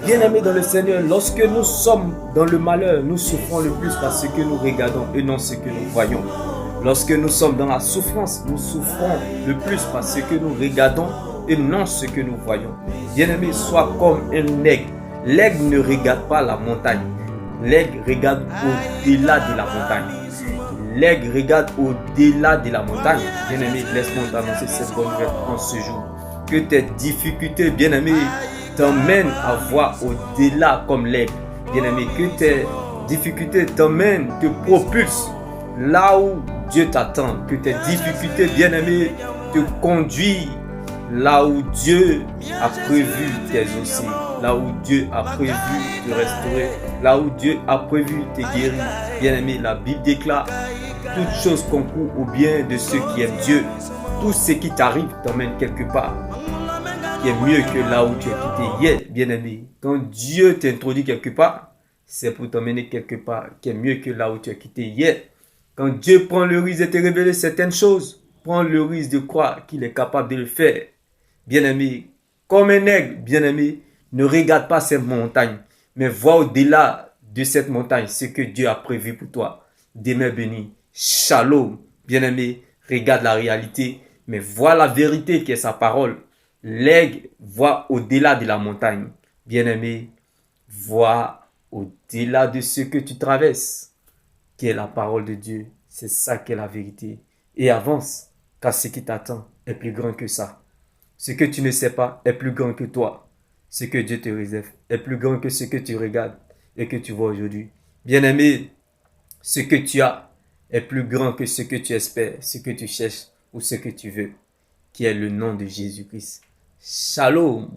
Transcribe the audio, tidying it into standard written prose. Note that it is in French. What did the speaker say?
Bien-aimés dans le Seigneur, lorsque nous sommes dans le malheur, nous souffrons le plus parce que nous regardons et non ce que nous voyons. Lorsque nous sommes dans la souffrance, nous souffrons le plus parce que nous regardons et non ce que nous voyons. Bien-aimés, sois comme un aigle. L'aigle ne regarde pas la montagne. L'aigle regarde au-delà de la montagne. L'aigle regarde au-delà de la montagne. Bien-aimé, laisse-moi t'annoncer cette bonne nouvelle en ce jour. Que tes difficultés, bien-aimé, t'emmènent à voir au-delà comme l'aigle. Bien-aimé, que tes difficultés t'emmènent, te propulsent là où Dieu t'attend. Que tes difficultés, bien-aimé, te conduisent là où Dieu a prévu tes aussi, là où Dieu a prévu te restaurer, là où Dieu a prévu te guérir. Bien-aimé, la Bible déclare: toutes choses concourent au bien de ceux qui aiment Dieu. Tout ce qui t'arrive t'emmène quelque part qui est mieux que là où tu es quitté hier, bien-aimé. Quand Dieu t'introduit quelque part, c'est pour t'emmener quelque part qui est mieux que là où tu es quitté hier. Quand Dieu prend le risque de te révéler certaines choses, prends le risque de croire qu'il est capable de le faire. Bien-aimé, comme un aigle, bien-aimé, ne regarde pas ces montagnes, mais vois au-delà de cette montagne ce que Dieu a prévu pour toi. Demain béni, shalom, bien-aimé, regarde la réalité, mais vois la vérité qui est sa parole. L'aigle voit au-delà de la montagne. Bien-aimé, vois au-delà de ce que tu traverses, qui est la parole de Dieu. C'est ça qui est la vérité. Et avance, car ce qui t'attend est plus grand que ça. Ce que tu ne sais pas est plus grand que toi. Ce que Dieu te réserve est plus grand que ce que tu regardes et que tu vois aujourd'hui. Bien-aimé, ce que tu as est plus grand que ce que tu espères, ce que tu cherches ou ce que tu veux, qui est le nom de Jésus-Christ. Shalom.